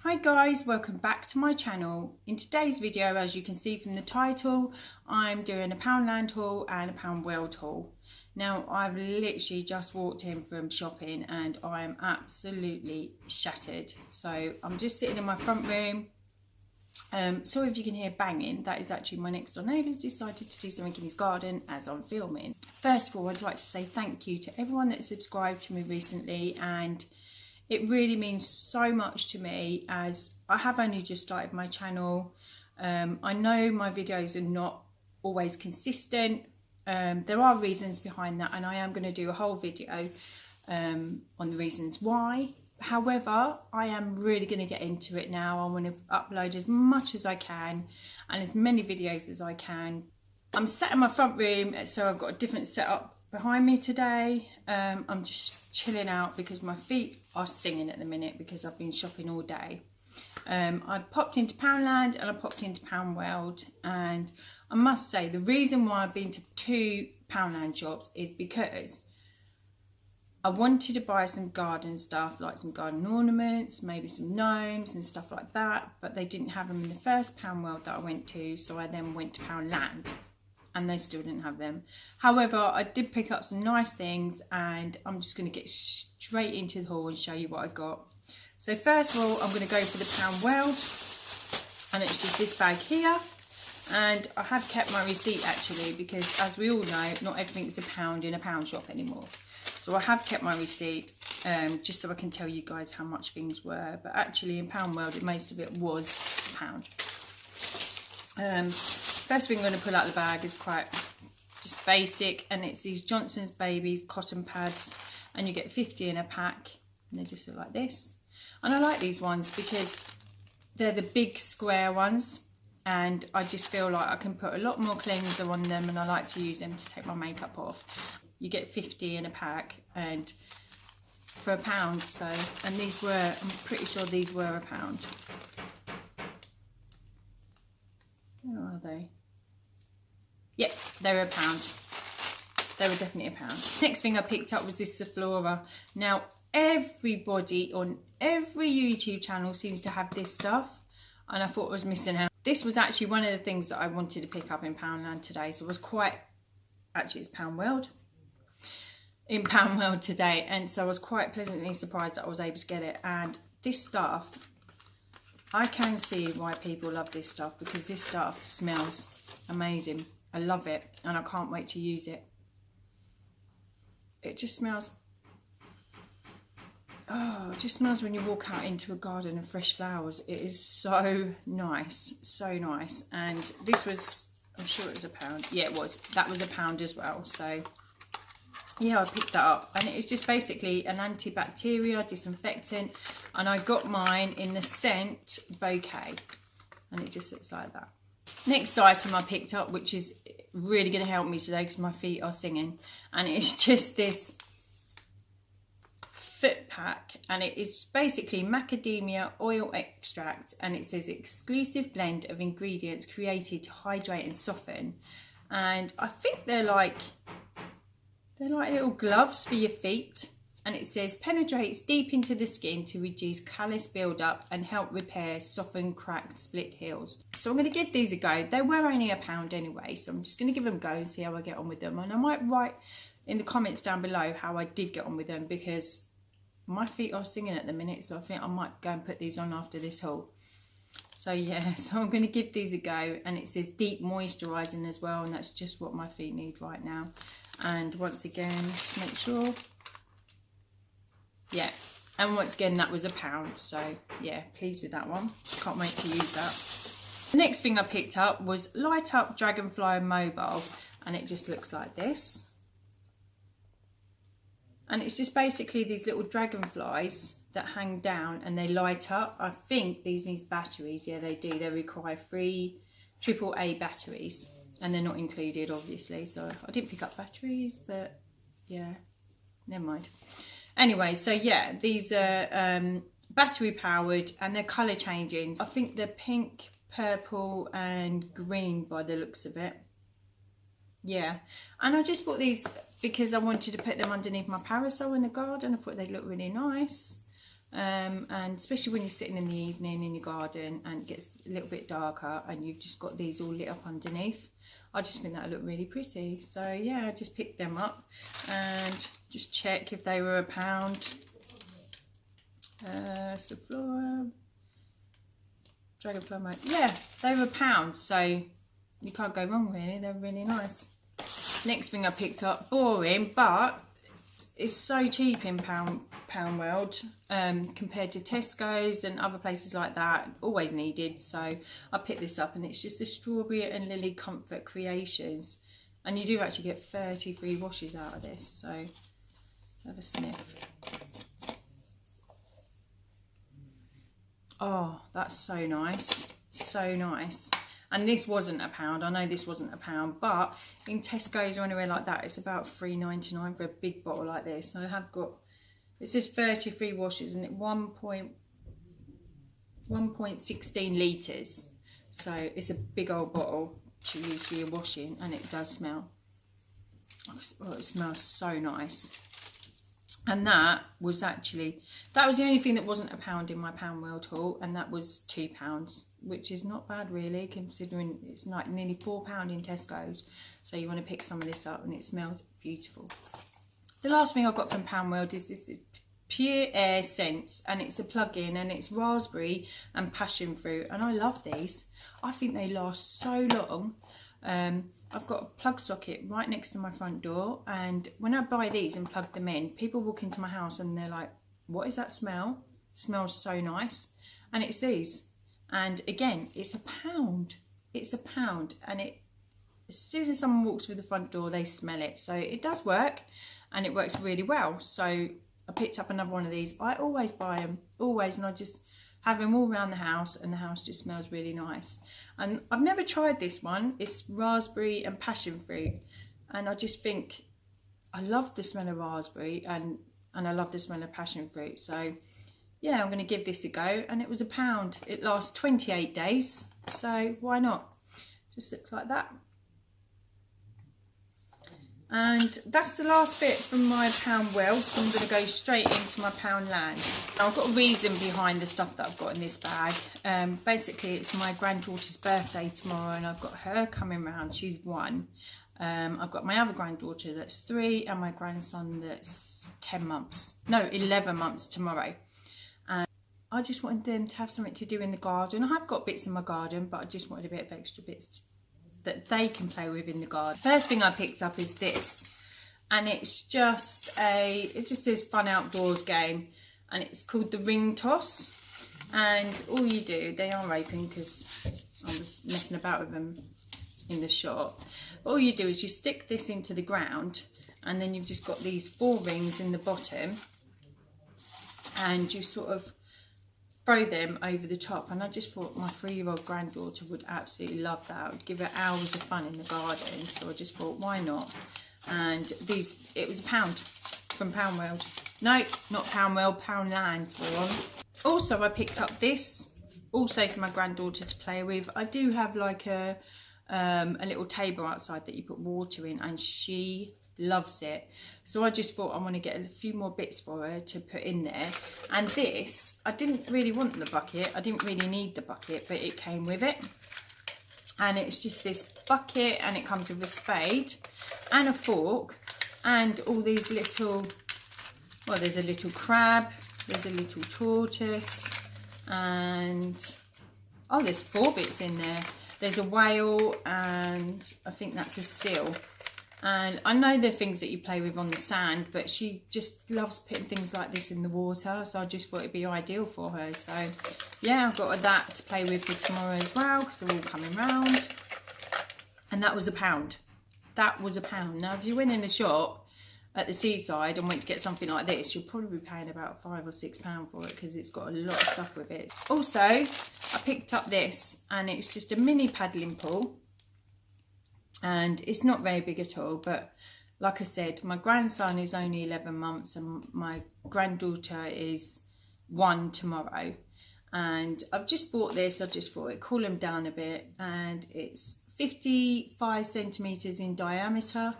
Hi guys, welcome back to my channel. In today's video, as you can see from the title, I'm doing a Poundland haul and a Poundworld haul. Now I've literally just walked in from shopping and I am absolutely shattered. So I'm just sitting in my front room. Sorry if you can hear banging, that is actually my next door neighbour's decided to do something in his garden as I'm filming. First of all, I'd like to say thank you to everyone that subscribed to me recently, and it really means so much to me as I have only just started my channel. I know my videos are not always consistent. There are reasons behind that, and I am going to do a whole video on the reasons why. However, I am really going to get into it now. I want to upload as much as I can and as many videos as I can. I'm sat in my front room, so I've got a different setup behind me today. I'm just chilling out because my feet are singing at the minute because I've been shopping all day. I popped into Poundland and I popped into Poundworld, and I must say the reason why I've been to two Poundland shops is because I wanted to buy some garden stuff, like some garden ornaments, maybe some gnomes and stuff like that, but they didn't have them in the first Poundworld that I went to, so I then went to Poundland and they still didn't have them. However, I did pick up some nice things, and I'm just going to get straight into the haul and show you what I got. So first of all, I'm going to go for the Poundworld, and it's just this bag here. And I have kept my receipt actually, because as we all know, not everything's a pound in a pound shop anymore. So I have kept my receipt just so I can tell you guys how much things were. But actually in Poundworld, most of it was a pound. First thing I'm going to pull out of the bag is quite just basic, and it's these Johnson's Babies cotton pads, and you get 50 in a pack, and they just look like this. And I like these ones because they're the big square ones, and I just feel like I can put a lot more cleanser on them, and I like to use them to take my makeup off. You get 50 in a pack, and for a pound. So, and these were, I'm pretty sure these were a pound. Where are they? Yep, they were a pound. They were definitely a pound. Next thing I picked up was this Sephora. Now, everybody on every YouTube channel seems to have this stuff, and I thought I was missing out. This was actually one of the things that I wanted to pick up in Poundland today, so I was quite, actually it's Poundworld, in Poundworld today, and so I was quite pleasantly surprised that I was able to get it. And this stuff, I can see why people love this stuff, because this stuff smells amazing. I love it, and I can't wait to use it. It just smells, oh, it just smells when you walk out into a garden of fresh flowers. It is so nice, so nice. And this was, I'm sure it was a pound. Yeah, it was. That was a pound as well. So yeah, I picked that up, and it is just basically an antibacterial disinfectant, and I got mine in the scent Bouquet, and it just looks like that. Next item I picked up, which is really going to help me today because my feet are singing, and it's just this foot pack, and it is basically macadamia oil extract, and it says exclusive blend of ingredients created to hydrate and soften. And I think they're like little gloves for your feet, and it says penetrates deep into the skin to reduce callus build-up and help repair soften, cracked, split heels. So I'm going to give these a go. They were only a pound anyway, so I'm just going to give them a go and see how I get on with them. And I might write in the comments down below how I did get on with them, because my feet are singing at the minute, so I think I might go and put these on after this haul. So yeah, so I'm going to give these a go, and it says deep moisturising as well, and that's just what my feet need right now. And once again, just make sure, yeah, and once again that was a pound, so yeah, pleased with that one. Can't wait to use that. The next thing I picked up was Light Up Dragonfly Mobile, and it just looks like this. And it's just basically these little dragonflies that hang down and they light up. I think these need batteries. Yeah, they do. They require 3 AAA batteries, and they're not included, obviously. So I didn't pick up batteries, but yeah, never mind. Anyway, so yeah, these are battery powered, and they're colour changing. I think they're pink, purple and green by the looks of it. Yeah, and I just bought these because I wanted to put them underneath my parasol in the garden. I thought they'd look really nice. And especially when you're sitting in the evening in your garden and it gets a little bit darker and you've just got these all lit up underneath. I just think that look really pretty. So yeah, I just picked them up and just check if they were £1. Sephora, Dragonfly Mate. Yeah, they were £1, so you can't go wrong really. They're really nice. Next thing I picked up, boring, but it's so cheap in Poundworld compared to Tesco's and other places like that. Always needed, so I picked this up, and it's just the Strawberry and Lily Comfort Creations, and you do actually get 33 washes out of this. So let's have a sniff. Oh, that's so nice, so nice. And this wasn't £1. I know this wasn't £1, but in Tesco's or anywhere like that, it's about £3.99 for a big bottle like this. So I have got, it says 33 washes and it 1.16 litres. So it's a big old bottle to use for your washing, and it does smell. Oh, it smells so nice. And that was the only thing that wasn't £1 in my Poundworld haul, and that was £2, which is not bad really, considering it's like nearly £4 in Tesco's. So you want to pick some of this up, and it smells beautiful. The last thing I got from Poundworld is this Pure Air Scents, and it's a plug-in, and it's raspberry and passion fruit, and I love these. I think they last so long. I've got a plug socket right next to my front door, and when I buy these and plug them in, people walk into my house and they're like, what is that smell? It smells so nice. And it's these. And again, it's £1. It's £1, and as soon as someone walks through the front door, they smell it. So it does work, and it works really well. So I picked up another one of these. I always buy them, always, and I just have them all around the house, and the house just smells really nice. And I've never tried this one. It's raspberry and passion fruit, and I just think I love the smell of raspberry, and I love the smell of passion fruit. So yeah, I'm going to give this a go, and it was £1. It lasts 28 days, so why not? Just looks like that. And that's the last bit from my Poundworld, so I'm going to go straight into my Poundland. Now, I've got a reason behind the stuff that I've got in this bag. Basically, it's my granddaughter's birthday tomorrow, and I've got her coming round. She's 1. I've got my other granddaughter that's 3, and my grandson that's 11 months tomorrow. And I just wanted them to have something to do in the garden. I have got bits in my garden, but I just wanted a bit of extra bits that they can play with in the garden. First thing I picked up is this, and it just says Fun Outdoors game, and it's called the Ring Toss. And all you do, they are open because I was messing about with them in the shop. All you do is you stick this into the ground, and then you've just got these 4 rings in the bottom, and you sort of throw them over the top. And I just thought my 3-year-old granddaughter would absolutely love that. It would give her hours of fun in the garden, so I just thought, why not? And these, it was £1 from Poundworld. No, not Poundworld, Poundland we're on. Also, I picked up this, also for my granddaughter to play with. I do have like a little table outside that you put water in, and she loves it. So I just thought I want to get a few more bits for her to put in there. And this, I didn't really want the bucket. I didn't really need the bucket, but it came with it. And it's just this bucket, and it comes with a spade and a fork and all these little, well, there's a little crab, there's a little tortoise, and oh, there's 4 bits in there. There's a whale, and I think that's a seal. And I know they're things that you play with on the sand, but she just loves putting things like this in the water, so I just thought it'd be ideal for her. So yeah, I've got that to play with for tomorrow as well, because they're all coming round. And that was £1. That was £1. Now, if you went in a shop at the seaside and went to get something like this, you'll probably be paying about £5 or £6 for it, because it's got a lot of stuff with it. Also, I picked up this, and it's just a mini paddling pool. And it's not very big at all, but like I said, my grandson is only 11 months and my granddaughter is 1 tomorrow. And I've just bought this. I just thought it'd cool them down a bit, and it's 55 centimetres in diameter,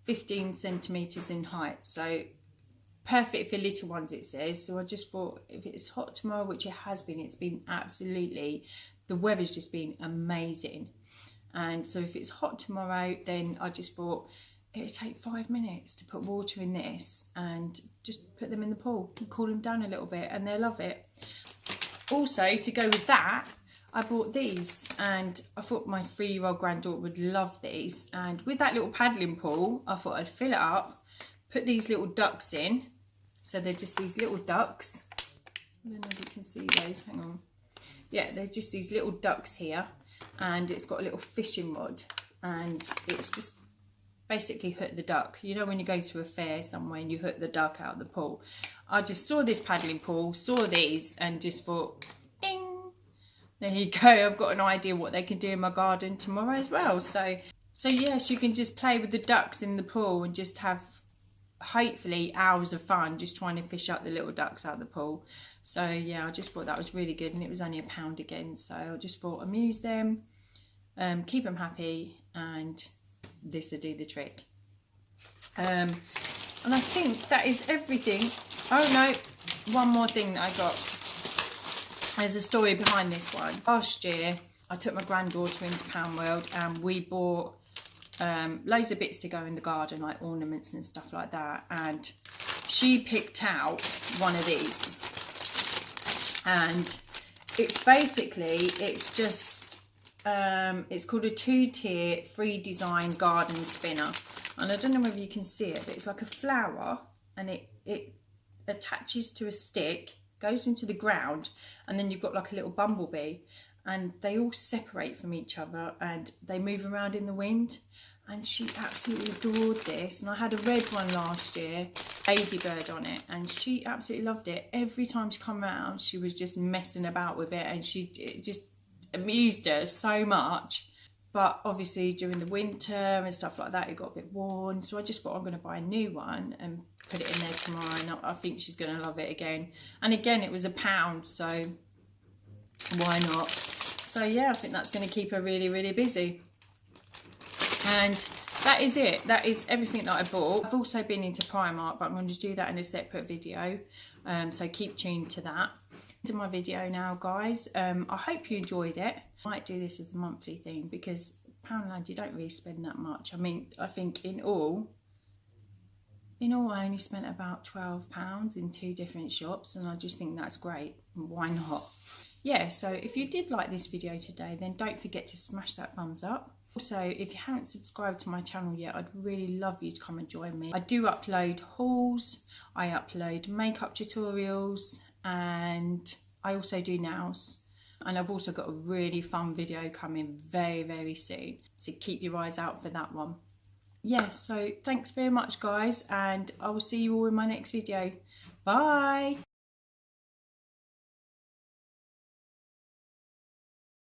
15 centimetres in height. So perfect for little ones, it says. So I just thought if it's hot tomorrow, which it has been, it's been absolutely, the weather's just been amazing. And so if it's hot tomorrow, then I just thought it would take 5 minutes to put water in this and just put them in the pool and cool them down a little bit, and they'll love it. Also, to go with that, I bought these, and I thought my 3-year-old granddaughter would love these. And with that little paddling pool, I thought I'd fill it up, put these little ducks in. So they're just these little ducks. I don't know if you can see those, hang on. Yeah, they're just these little ducks here, and it's got a little fishing rod, and it's just basically hook the duck. You know when you go to a fair somewhere and you hook the duck out of the pool. I just saw this paddling pool, saw these, and just thought, ding, there you go. I've got an idea what they can do in my garden tomorrow as well. So yes, you can just play with the ducks in the pool and just have hopefully hours of fun just trying to fish up the little ducks out of the pool. So yeah, I just thought that was really good, and it was only £1 again. So I just thought amuse them, keep them happy, and this will do the trick. And I think that is everything. Oh no, one more thing that I got. There's a story behind this one. Last year I took my granddaughter into Poundworld, and we bought loads of bits to go in the garden, like ornaments and stuff like that, and she picked out one of these, and it's basically, it's just it's called a 2-tier free design garden spinner, and I don't know whether you can see it, but it's like a flower, and it attaches to a stick, goes into the ground, and then you've got like a little bumblebee, and they all separate from each other and they move around in the wind. And she absolutely adored this. And I had a red one last year, ladybird on it, and she absolutely loved it. Every time she come around, she was just messing about with it, and it just amused her so much. But obviously during the winter and stuff like that, it got a bit worn. So I just thought I'm going to buy a new one and put it in there tomorrow, and I think she's going to love it again. And again, it was £1, so why not? So yeah, I think that's going to keep her really, really busy. And that is it. That is everything that I bought. I've also been into Primark, but I'm going to do that in a separate video. So keep tuned to that. To my video now, guys. I hope you enjoyed it. I might do this as a monthly thing, because Poundland, you don't really spend that much. I mean, I think in all I only spent about £12 in 2 different shops, and I just think that's great. Why not? Yeah, so if you did like this video today, then don't forget to smash that thumbs up. Also, if you haven't subscribed to my channel yet, I'd really love you to come and join me. I do upload hauls, I upload makeup tutorials, and I also do nails. And I've also got a really fun video coming very, very soon. So keep your eyes out for that one. Yeah, so thanks very much, guys, and I will see you all in my next video. Bye!